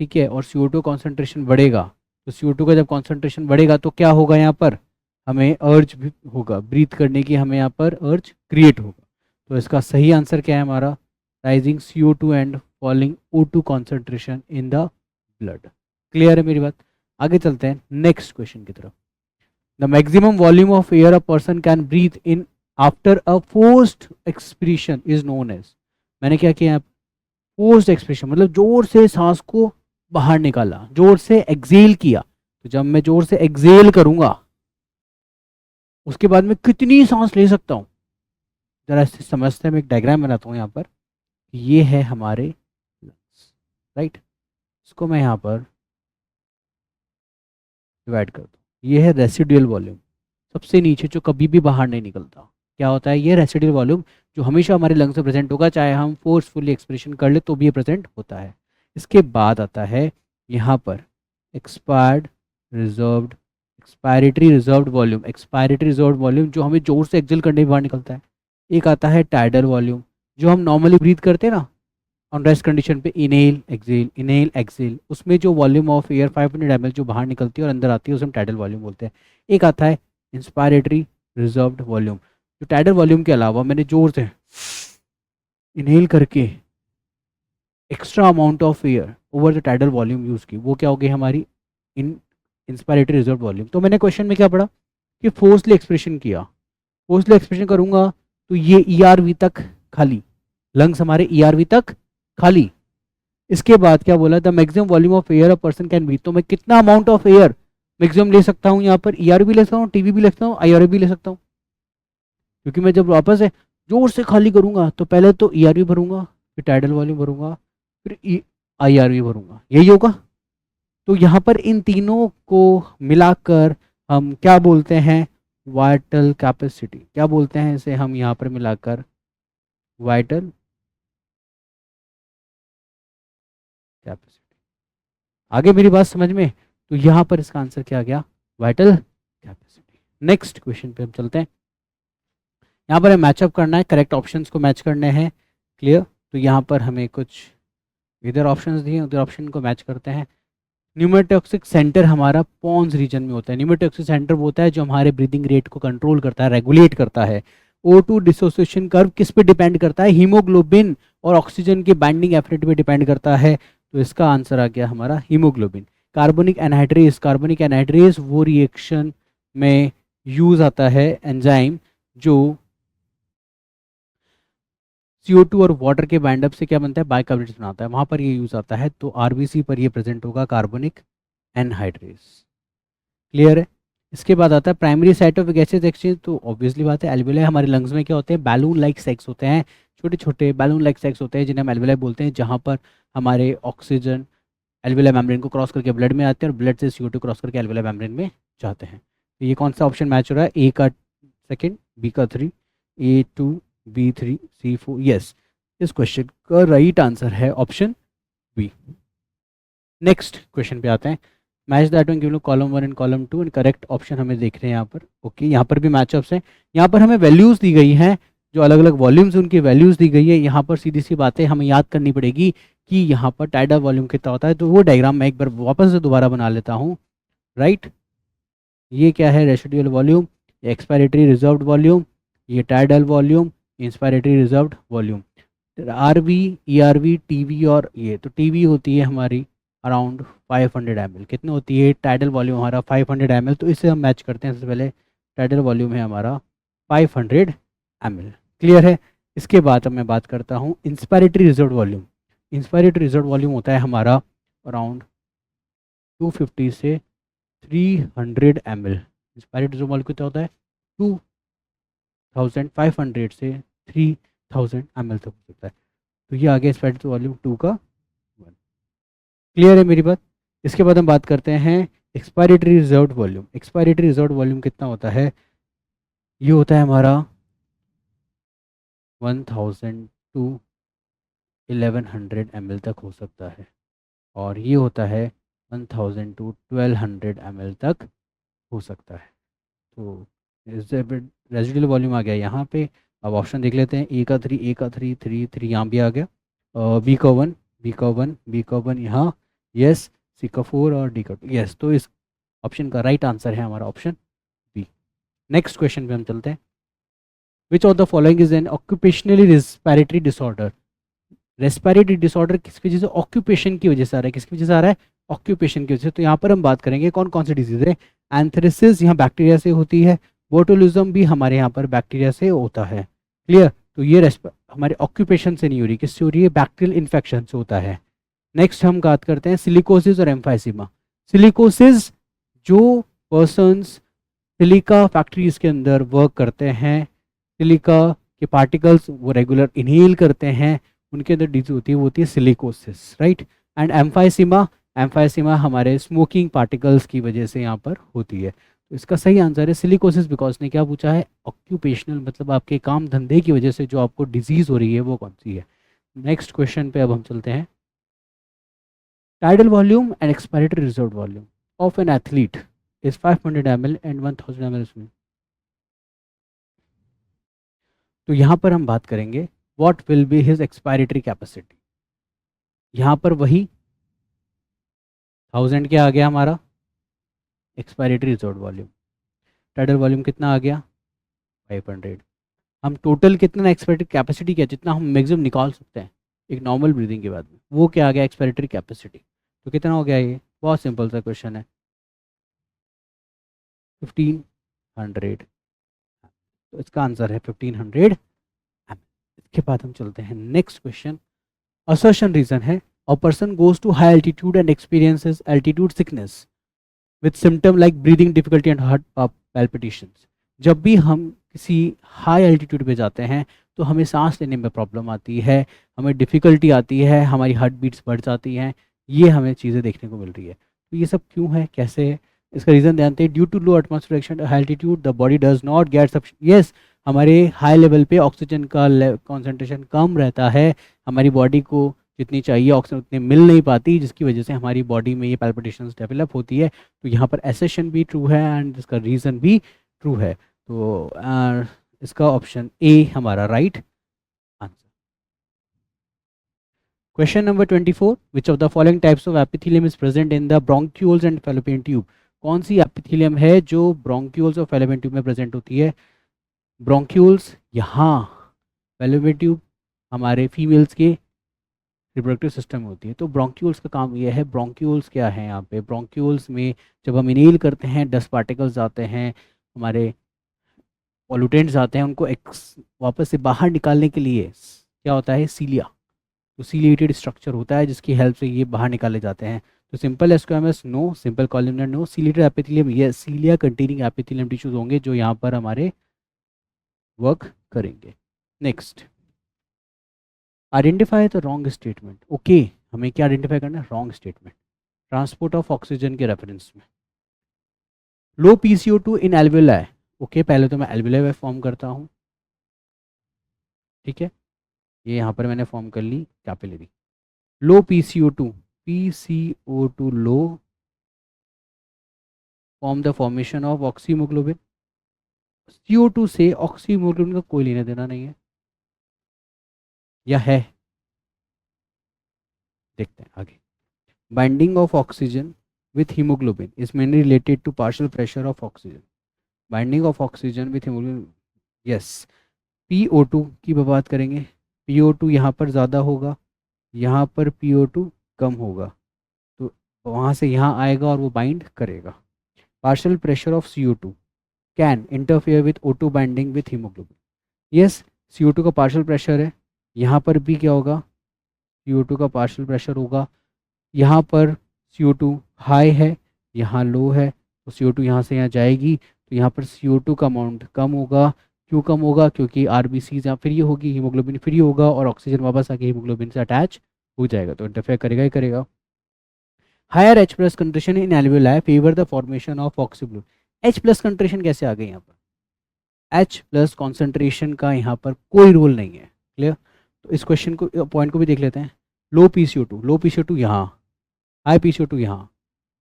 ठीक है, और CO2 कॉन्सेंट्रेशन बढ़ेगा, तो CO2 का जब कॉन्सेंट्रेशन बढ़ेगा तो क्या होगा, यहाँ पर हमें अर्ज भी होगा, ब्रीथ करने की हमें यहाँ पर अर्ज क्रिएट होगा। तो इसका सही आंसर क्या है हमारा, rising CO2 and falling O2 concentration in the blood. Clear है मेरी बात? आगे चलते हैं नेक्स्ट क्वेश्चन की तरफ। The maximum volume of air a person can breathe in after a forced expiration is known as. मैंने क्या किया, फोर्स्ड एक्सपिरेशन मतलब जोर से सांस को बाहर निकाला, जोर से एक्सेल किया। तो जब मैं जोर से एक्सेल करूंगा उसके बाद में कितनी सांस ले सकता हूं, जरा इससे समझते हैं। मैं एक डायग्राम बनाता हूं यहाँ पर, ये है हमारे लंग्स, राइट? इसको मैं यहाँ पर डिवाइड कर दूँ, ये है रेसिडुअल वॉल्यूम, सबसे नीचे जो कभी भी बाहर नहीं निकलता। क्या होता है, ये रेसिडुअल वॉल्यूम जो हमेशा हमारे लंग्स में प्रेजेंट होगा, चाहे हम फोर्सफुली एक्सप्रेशन कर ले तो भी ये प्रेजेंट होता है। इसके बाद आता है यहाँ पर expired reserved, expiratory reserved volume, expiratory reserved volume जो हमें जोर से एक्सेल करने में बाहर निकलता है। एक आता है टाइडल वॉल्यूम, जो हम नॉर्मली ब्रीथ करते हैं ना ऑन रेस्ट कंडीशन पे, इनहेल एक्सेल, उसमें जो वॉल्यूम ऑफ एयर 500 ml जो बाहर निकलती है और अंदर आती है उसे हम टाइडल वॉल्यूम बोलते हैं। एक आता है इंस्पायरेटरी रिजर्व्ड वॉल्यूम, जो टाइडल वॉल्यूम के अलावा मैंने जोर से इनहेल करके extra amount of air over the tidal volume use की, वो क्या हो गई हमारी इंस्पायरेटरी रिजर्व्ड वॉल्यूम। तो मैंने क्वेश्चन में क्या पढ़ा कि फोर्सली एक्सप्रेशन किया, फोर्सली एक्सप्रेशन करूंगा तो ये ERV तक खाली, लंग्स हमारे ERV तक खाली। इसके बाद क्या बोला, the maximum volume of air a person can breathe, तो मैं कितना अमाउंट ऑफ एयर मैक्सिमम ले सकता हूँ यहाँ पर, ER भी ले सकता हूँ, TV भी ले सकता हूँ, IR भी ले सकता हूँ, क्योंकि मैं जब वापस से जोर से खाली करूँगा तो पहले तो ER भी भरूंगा, फिर टाइडल वॉल्यूम भरूंगा, फिर IR भी भरूंगा, यही होगा। तो यहाँ पर इन तीनों को मिलाकर हम क्या बोलते हैं, वाइटल कैपेसिटी, क्या बोलते हैं इसे हम यहाँ पर मिलाकर, वाइटल कैपेसिटी। आगे मेरी बात समझ में? तो यहाँ पर इसका आंसर क्या आ गया, वाइटल कैपेसिटी। नेक्स्ट क्वेश्चन पे हम चलते हैं। यहाँ पर हमें मैचअप करना है, करेक्ट ऑप्शंस को मैच करने हैं, क्लियर। तो यहाँ पर हमें कुछ इधर ऑप्शंस दिए, उधर ऑप्शन को मैच करते हैं। न्यूमेटॉक्सिक सेंटर हमारा पॉन्स रीजन में होता है। न्यूमेटॉक्सिक सेंटर वो होता है जो हमारे ब्रीदिंग रेट को कंट्रोल करता है, रेगुलेट करता है। O2 डिसोसिएशन कर्व किस पे डिपेंड करता है, हीमोग्लोबिन और ऑक्सीजन के बाइंडिंग एफिनिटी पे डिपेंड करता है। तो इसका आंसर आ गया हमारा haemoglobin. Carbonic anhydrase, carbonic anhydrase वो रिएक्शन में यूज आता है एंजाइम जो CO2 और वाटर के बाइंडअप से क्या बनता है, बाइकार्बोनेट्स बनाता है, वहां पर ये यूज आता है। तो RBC पर ये प्रेजेंट होगा कार्बोनिक एनहाइड्रेस, क्लियर है। इसके बाद आता है primary site of gases exchange. तो ऑब्वियसली बात है, एल्वियोलाई हमारे लंग्स में क्या होते हैं, बैलून लाइक सेक्स होते हैं, छोटे छोटे बैलून लाइक सेक्स होते हैं जिन्हें हम एल्वियोलाई बोलते हैं, जहाँ पर हमारे ऑक्सीजन एल्वियोलाई मेम्ब्रेन को क्रॉस करके ब्लड में आते हैं और ब्लड से CO2 क्रॉस करके एल्वियोलाई मेम्ब्रेन में जाते हैं। तो ये कौन सा ऑप्शन मैच हो रहा है, A का सेकेंड, B का 3, A2 B3 C4, यस। इस क्वेश्चन का राइट आंसर है ऑप्शन B। नेक्स्ट क्वेश्चन पे आते हैं। Match that one given column 1 and column 2 and correct option हमें देख रहे हैं यहाँ पर। ओके, यहाँ पर भी मैचअप्स हैं। यहाँ पर हमें वैल्यूज़ दी गई हैं, जो अलग अलग वॉल्यूम्स उनकी वैल्यूज़ दी गई है। यहाँ पर सीधी सी बातें हमें याद करनी पड़ेगी कि यहाँ पर टाइडल वॉल्यूम कितना होता है। तो वो डायग्राम मैं एक बार वापस से दोबारा बना लेता हूँ, राइट। ये क्या है, residual volume, expiratory reserved volume, ये tidal volume, inspiratory reserved volume. RV, ERV, TV और ये, तो TV होती है हमारी अराउंड 500 ml। कितनी होती है, टाइडल वॉल्यूम हमारा 500 ml। तो इसे हम मैच करते हैं। सबसे पहले टाइडल वॉल्यूम है हमारा 500 ml, क्लियर है। इसके बाद अब मैं बात करता हूँ inspiratory reserved volume. Inspiratory reserved volume होता है हमारा अराउंड 250 से 300 ml। इंस्पायरेटरी रिजर्व वॉल्यूम कितना होता है, 2500 से 3000 ml तक हो सकता है। तो ये आ गया इंस्पायरेटरी वॉल्यूम 2 का 1, क्लियर है मेरी बात। इसके बाद हम बात करते हैं expiratory reserved volume. Expiratory reserved volume कितना होता है, ये होता है हमारा 1000 टू 1100 ml तक हो सकता है, और ये होता है 1000 टू 1200 ml तक हो सकता है। तो रेजिडुअल वॉल्यूम आ गया यहाँ पे। अब ऑप्शन देख लेते हैं, A का 3, A का 3, 3, 3 यहाँ भी आ गया, B का 1, B का 1, B का 1 यहाँ, यस, C का 4 और D का 2, यस। तो इस ऑप्शन का राइट आंसर है हमारा ऑप्शन B। नेक्स्ट क्वेश्चन पे हम चलते हैं। Which of the following is an occupationally respiratory disorder. Respiratory disorder किस वजह से, ऑक्यूपेशन की वजह से आ रहा है, किसकी वजह से आ रहा है, ऑक्यूपेशन की वजह से। तो यहाँ पर हम बात करेंगे कौन कौन सी डिजीज है। एंथ्रेसिस यहाँ बैक्टीरिया से होती है, बोटुलिज्म भी हमारे यहाँ पर बैक्टीरिया से होता है, क्लियर। तो ये हमारे ऑक्यूपेशन से नहीं हो रही, किससे हो रही है, बैक्टीरियल इन्फेक्शन से होता है। नेक्स्ट हम बात करते हैं सिलिकोसिस और एम्फाइसीमा। सिलिकोसिस, जो पर्सन्स सिलिका फैक्ट्रीज के अंदर वर्क करते हैं, सिलिका के पार्टिकल्स वो रेगुलर इनहेल करते हैं, उनके अंदर डिजीज होती है, वो होती है silicosis, right. And emphysema, emphysema हमारे स्मोकिंग पार्टिकल्स की वजह से यहाँ पर होती है। तो इसका सही आंसर है सिलिकोसिस, बिकॉज ने क्या पूछा है, ऑक्यूपेशनल, मतलब आपके काम धंधे की वजह से जो आपको डिजीज हो रही है वो कौन सी है। नेक्स्ट क्वेश्चन पे अब हम चलते हैं। Tidal volume and expiratory reserved volume of an athlete is 500 ml and 1000 ml। तो यहाँ पर हम बात करेंगे what will be his expiratory capacity. यहाँ पर वही 1000 क्या आ गया हमारा expiratory reserved volume, tidal volume कितना आ गया 500। हम टोटल कितना एक्सपायरेटरी कैपेसिटी क्या, जितना हम मैक्सिमम निकाल सकते हैं एक नॉर्मल ब्रीदिंग के बाद में, वो क्या आ गया एक्सपायरेटरी कैपेसिटी। तो कितना हो गया, ये बहुत सिंपल सा क्वेश्चन है, 1500। तो इसका आंसर है 1500। इसके बाद हम चलते हैं नेक्स्ट क्वेश्चन। असर्शन रीजन है, a person goes to high altitude and experiences altitude sickness. With symptom like breathing difficulty and heart palpitations. जब भी हम किसी हाई एल्टीट्यूड पे जाते हैं तो हमें सांस लेने में प्रॉब्लम आती है, हमें डिफ़िकल्टी आती है, हमारी हार्ट बीट्स बढ़ जाती हैं, ये हमें चीज़ें देखने को मिल रही है। तो ये सब क्यों है, कैसे है, इसका रीज़न जानते हैं। Due to low atmospheric altitude the body does not get sub, yes, हमारे हाई लेवल पे ऑक्सीजन का कॉन्सेंट्रेशन कम रहता है, हमारी बॉडी को जितनी चाहिए ऑक्सीजन उतनी मिल नहीं पाती, जिसकी वजह से हमारी बॉडी में ये पैल्पिटेशंस डेवलप होती है। तो यहाँ पर एसेशन भी ट्रू है एंड इसका रीज़न भी ट्रू है। तो इसका ऑप्शन ए हमारा right answer. Question number 24, which of the following types of epithelium is present in the bronchioles and fallopian tube. कौन सी एपिथेलियम है जो ब्रोंक्यूल्स और फैलोपियन ट्यूब में प्रेजेंट होती है। ब्रोंक्यूल्स यहाँ, फैलोपियन ट्यूब हमारे फीमेल्स के रिप्रोडक्टिव सिस्टम में होती है। तो ब्रोंक्यूल्स का काम ये है, ब्रोंक्यूल्स क्या है यहाँ पे, ब्रोंक्यूल्स में जब हम इनहेल करते हैं डस्ट पार्टिकल्स आते हैं, हमारे पॉल्यूटेंट्स आते हैं, उनको वापस से बाहर निकालने के लिए क्या होता है, सीलिया, तो सीलिएटेड स्ट्रक्चर होता है जिसकी हेल्प से ये बाहर निकाले जाते हैं। तो simple squamous no, simple columnar no, ciliated epithelium ये सीलिया कंटेनिंग एपिथेलियम टिश्यूज होंगे जो यहाँ पर हमारे वर्क करेंगे। Next, identify the wrong statement. Okay, हमें क्या आइडेंटिफाई करना है, wrong statement. Transport of oxygen के रेफरेंस में लो PCO2 इन एल्वियोलाई। ओके, पहले तो मैं एल्वियोलाई फॉर्म करता हूँ, ठीक है, ये यहाँ पर मैंने फॉर्म कर ली capillary. Low PCO2 low form the formation of oxyhaemoglobin. CO2 से ऑक्सीमोग्लोबिन का कोई लेना देना नहीं है, या है, देखते हैं आगे। Binding of oxygen with haemoglobin is mainly related to partial pressure of oxygen. Binding of oxygen with haemoglobin, yes. PO2 की बात करेंगे, PO2 यहाँ पर ज़्यादा होगा, यहाँ पर PO2 कम होगा, तो वहाँ से यहाँ आएगा और वो बाइंड करेगा। Partial pressure of CO2 can interfere with O2 binding with haemoglobin. Yes, CO2 का पार्शियल प्रेशर है, यहाँ पर भी क्या होगा, CO2 का पार्शियल प्रेशर होगा, यहाँ पर CO2 हाई है, यहाँ लो है, तो CO2 यहाँ से यहाँ जाएगी, तो यहाँ पर CO2 का अमाउंट कम होगा। क्यों कम होगा, क्योंकि RBCs यहाँ फ्री होगी, हीमोग्लोबिन फ्री होगा और ऑक्सीजन वापस आके हीमोग्लोबिन से अटैच हो जाएगा, तो इंटरफेयर करेगा ही करेगा। Higher H+ concentration in alveoli favour the formation of ऑक्सीब्लू। H+ कंट्रेशन कैसे आ गई यहाँ पर, H+ कॉन्सेंट्रेशन का यहाँ पर कोई रोल नहीं है, क्लियर। तो इस क्वेश्चन को पॉइंट को भी देख लेते हैं। लो PCO2 यहाँ, हाई PCO2 यहाँ।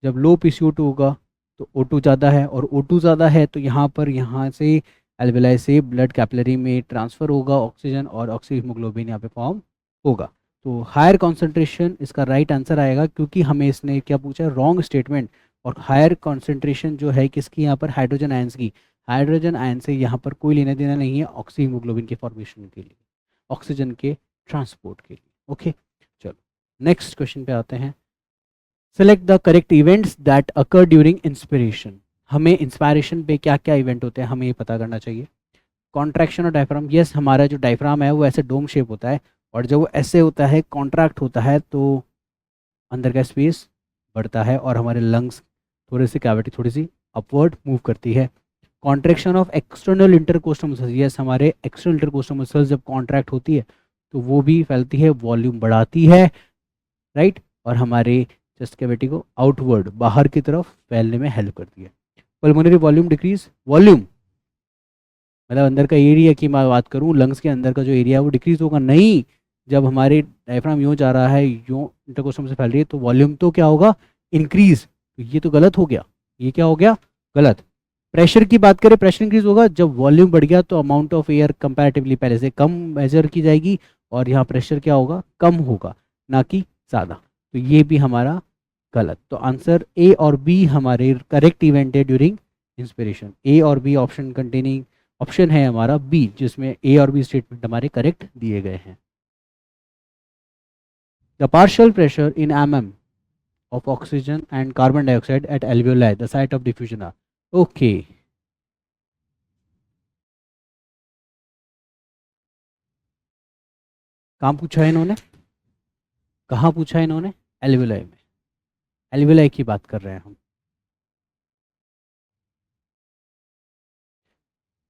जब लो PCO2 होगा तो O2 ज़्यादा है, और O2 ज़्यादा है तो यहाँ पर यहाँ से एल्वेलाई से ब्लड कैपिलरी में ट्रांसफ़र होगा ऑक्सीजन, और ऑक्सीहीमोग्लोबिन यहाँ पे फॉर्म होगा। तो हायर कॉन्सेंट्रेशन इसका राइट आंसर आएगा, क्योंकि हमें इसने क्या पूछा, रॉन्ग स्टेटमेंट। और हायर कॉन्सेंट्रेशन जो है किसकी, यहाँ पर हाइड्रोजन आयंस की। हाइड्रोजन आयन से यहाँ पर कोई लेना देना नहीं है ऑक्सीहीमोग्लोबिन के फॉर्मेशन के लिए, ऑक्सीजन के ट्रांसपोर्ट के लिए। ओके, चलो नेक्स्ट क्वेश्चन पे आते हैं। Select the correct events that occur during inspiration. हमें इंस्पायरेशन पे क्या क्या इवेंट होते हैं हमें ये पता करना चाहिए। कॉन्ट्रैक्शन और डायफ्राम, यस, हमारा जो डायफ्राम है वो ऐसे डोम शेप होता है, और जब वो ऐसे होता है कॉन्ट्रैक्ट होता है तो अंदर का स्पेस बढ़ता है और हमारे लंग्स थोड़ी सी कैविटी थोड़ी सी अपवर्ड मूव करती है। Contraction of external intercostal muscles, yes, हमारे एक्सटर्नल इंटरकोस्टल मसल्स जब कॉन्ट्रैक्ट होती है तो वो भी फैलती है, वॉल्यूम बढ़ाती है, राइट, और हमारे चेस्ट कैविटी को आउटवर्ड बाहर की तरफ फैलने में हेल्प करती है। पल्मोनरी वॉल्यूम डिक्रीज, वॉल्यूम मतलब अंदर का एरिया की मैं बात करूं, लंग्स के अंदर का जो एरिया है वो डिक्रीज होगा नहीं। जब हमारे डायफ्राम यूँ जा रहा है, यूँ इंटरकोस्टम से फैल रही है, तो वॉल्यूम तो क्या होगा, इंक्रीज। तो ये तो गलत हो गया, ये क्या हो गया, गलत। प्रेशर की बात करें, प्रेशर इंक्रीज होगा, जब वॉल्यूम बढ़ गया तो अमाउंट ऑफ एयर कंपैरेटिवली पहले से कम मेजर की जाएगी, और यहाँ प्रेशर क्या होगा, कम होगा, ना कि ज़्यादा। तो ये भी हमारा गलत। तो आंसर ए और बी हमारे करेक्ट इवेंट है ड्यूरिंग इंस्पिरेशन। ए और बी ऑप्शन कंटेनिंग, ऑप्शन है हमारा बी, जिसमें ए और बी स्टेटमेंट हमारे करेक्ट दिए गए हैं। The partial pressure in mm of oxygen and carbon dioxide at alveoli, the site of diffusion are. Okay. कहाँ पूछा है इन्होंने, कहाँ पूछा है इन्होंने, एल्वियोलाई में। एल्वियोलाई की बात कर रहे हैं हम।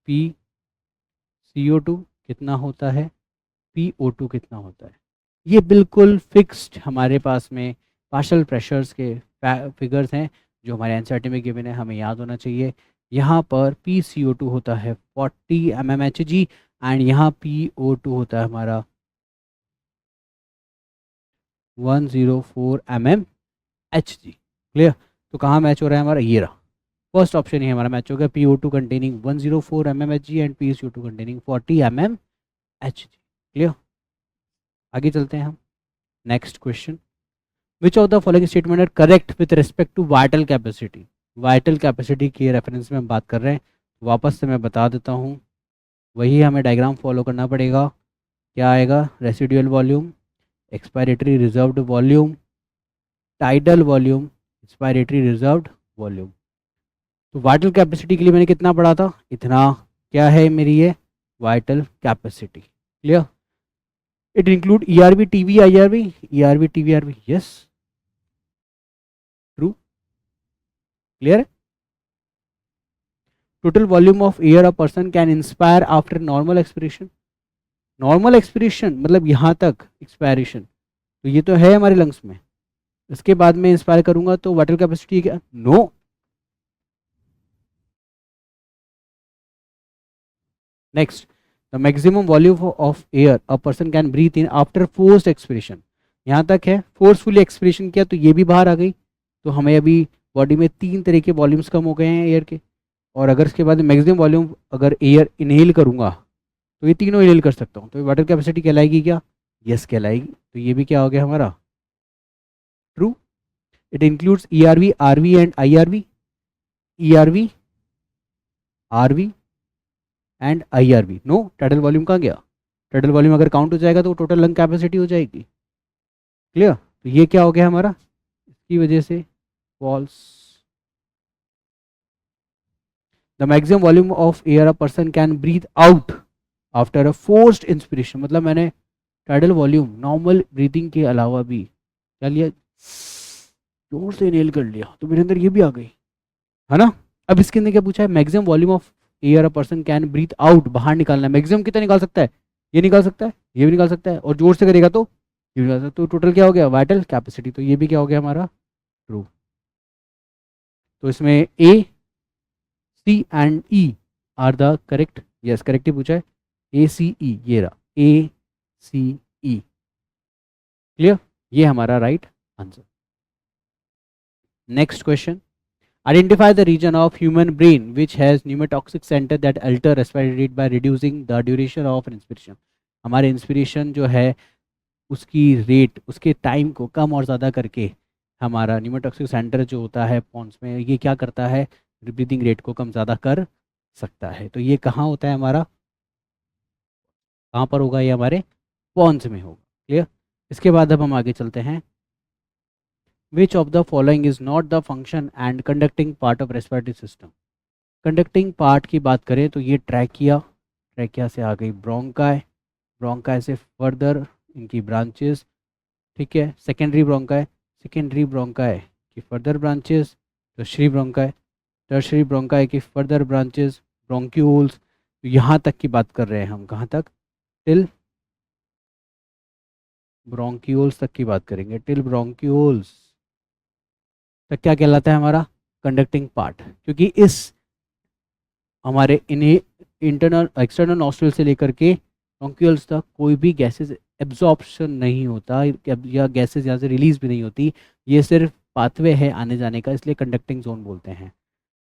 PCO2 कितना होता है, PO2 कितना होता है। ये बिल्कुल फिक्स्ड हमारे पास में पार्शियल प्रेशर्स के फिगर्स हैं जो हमारे एनसीईआरटी में गिवन है, हमें याद होना चाहिए। यहाँ पर PCO2 होता है 40 mmHg एंड यहाँ PO2 होता है हमारा 104 mmHg। क्लियर। तो कहाँ मैच हो रहा है हमारा, ये रहा फर्स्ट ऑप्शन ही हमारा मैच हो गया, PO2 containing 104 mmHg and PCO2 containing 40 mmHg। Clear. आगे चलते हैं हम next question. Which of the following statement are correct with respect to vital capacity. Vital capacity के रेफरेंस में हम बात कर रहे हैं, वापस से मैं बता देता हूँ, वही हमें डायग्राम फॉलो करना पड़ेगा। क्या आएगा, residual volume, expiratory reserved volume, tidal volume, expiratory reserved volume. तो वाइटल कैपेसिटी के लिए मैंने कितना पढ़ा था, इतना क्या है मेरी ये vital capacity. Clear. It include ERV, TB, IRV, ERV, TB, IRV, yes true. Clear. Total volume of air a person can inspire after normal expiration. Normal expiration मतलब यहाँ तक एक्सपायरेशन, तो ये तो है हमारे लंग्स में, इसके बाद में इंस्पायर करूंगा तो वाइटल कैपेसिटी क्या, no. Next, the maximum volume of air a person can breathe in after forced expiration. यहाँ तक है, फोर्सफुली एक्सपिरेशन किया तो ये भी बाहर आ गई, तो हमें अभी बॉडी में 3 तरह के वॉल्यूम्स कम हो गए हैं एयर के। और अगर इसके बाद मैक्सिमम वॉल्यूम अगर एयर इनहेल करूंगा तो ये तीनों इनहेल कर सकता हूँ, तो वाटर कैपेसिटी कहलाएगी क्या, यस कहलाएगी। तो ये भी क्या हो गया हमारा, true. It includes ERV, RV and IRV, ERV, RV and IRV। No, tidal volume कहाँ गया, टाइडल वॉल्यूम अगर काउंट हो जाएगा तो टोटल लंग कैपेसिटी हो जाएगी। क्लियर। तो ये क्या हो गया हमारा, इसकी वजह से false. The maximum volume of air a person can breathe out after a forced inspiration, मतलब मैंने टाइडल वॉल्यूम नॉर्मल ब्रीथिंग के अलावा भी क्या लिया, जोर से इनहेल कर लिया, तो मेरे अंदर ये भी आ गई है ना। अब इसके अंदर क्या पूछा है, maximum volume of air a person can breathe out, बाहर निकालना है। मैक्सिमम कितना निकाल सकता है, ये निकाल सकता है, ये भी निकाल सकता है, और जोर से करेगा तो ये भी निकाल सकता है। तो टोटल क्या हो गया, वाइटल कैपेसिटी। तो ये भी क्या हो गया हमारा, ट्रू। तो इसमें A, C and E are the correct, yes correct ही पूछा है, ACE, ये रहा ACE। क्लियर, ये हमारा right answer. Next question, identify the region of human brain which has pneumotaxic centre that alter respiratory rate by reducing the duration of inspiration. हमारे inspiration जो है उसकी रेट, उसके टाइम को कम और ज़्यादा करके हमारा न्यूमेटॉक्सिक सेंटर जो होता है पॉन्स में, ये क्या करता है, ब्रीदिंग रेट को कम ज़्यादा कर सकता है। तो ये कहाँ होता है हमारा, कहाँ पर होगा, ये हमारे पॉन्स में होगा। क्लियर। इसके बाद अब हम आगे चलते हैं। Which of the following is not the function and conducting part of respiratory system. Conducting part की बात करें तो ये ट्रैकिया, ट्रैकिया से आ गई ब्रोंकाई, ब्रोंकाई से फर्दर इनकी ब्रांचेस, ठीक है, सेकेंडरी ब्रोंकाई, सेकेंडरी ब्रोंकाई की further branches, tertiary bronchi, tertiary bronchi की फर्दर ब्रांचेस, ब्रोंक्यूल्स। तो यहाँ तक की बात कर रहे हैं हम, कहाँ तक, टिल ब्रोंक्यूल्स तक की बात करेंगे, टिल ब्रोंक्यूल्स तक क्या कहलाता है हमारा, कंडक्टिंग पार्ट। क्योंकि इस हमारे इन्हें इंटरनल एक्सटर्नल नॉस्ट्रल से लेकर के ब्रोंक्यूल्स तक कोई भी गैसेज एब्जॉर्प्शन नहीं होता, या गैसेज यहाँ से रिलीज भी नहीं होती, ये सिर्फ पाथवे है आने जाने का, इसलिए कंडक्टिंग जोन बोलते हैं।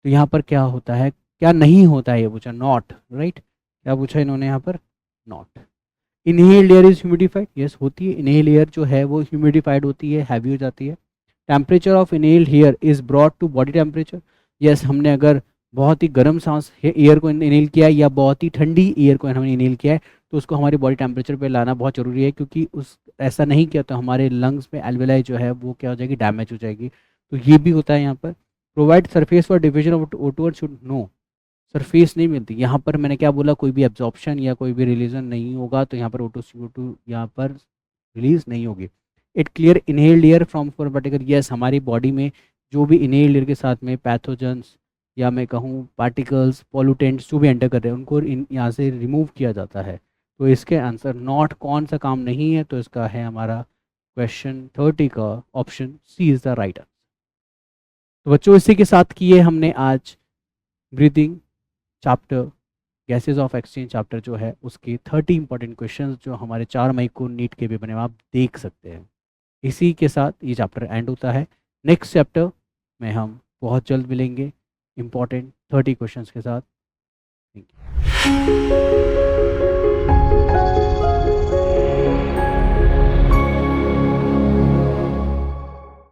तो यहाँ पर क्या होता है, क्या नहीं होता है, ये पूछा, नॉट, राइट। क्या पूछा इन्होंने यहाँ पर, not. Inhaled air is humidified, yes होती है, इनहेल एयर जो है वो ह्यूमिडिफाइड होती है, हैवी हो जाती है। Temperature of inhaled air is brought to body temperature, yes हमने अगर बहुत ही गर्म सांस एयर को इनहेल किया है या बहुत ही ठंडी एयर को हमने इनहेल किया है तो उसको हमारी बॉडी टेम्परेचर पे लाना बहुत ज़रूरी है, क्योंकि उस ऐसा नहीं किया तो हमारे लंग्स में एल्वेलाई जो है वो क्या हो जाएगी, डैमेज हो जाएगी। तो ये भी होता है यहाँ पर। Provide surface for division of O2 should, no surface नहीं मिलती। यहाँ पर मैंने क्या बोला, कोई भी एब्जॉर्प्शन या कोई भी रिलीजन नहीं होगा तो यहाँ पर O2 CO2 यहाँ पर रिलीज नहीं होगी। It clear inhaled air from for particular, yes हमारी बॉडी में जो भी इनहेल्ड एयर के साथ में पैथोजेंस या मैं कहूँ पार्टिकल्स, पॉल्यूटेंट्स जो भी एंटर कर रहे हैं उनको यहाँ से रिमूव किया जाता है। तो इसके आंसर नॉट कौन सा काम नहीं है, तो इसका है हमारा क्वेश्चन 30 का option C is the right answer. तो बच्चों इसी के साथ किए हमने आज breathing chapter, gases of exchange chapter जो है उसके 30 इंपॉर्टेंट क्वेश्चंस जो हमारे 4 मई को नीट के पेपर में आप देख सकते हैं। इसी के साथ ये चैप्टर एंड होता है। नेक्स्ट चैप्टर में हम बहुत जल्द मिलेंगे इंपॉर्टेंट 30 क्वेश्चंस के साथ। Thank you.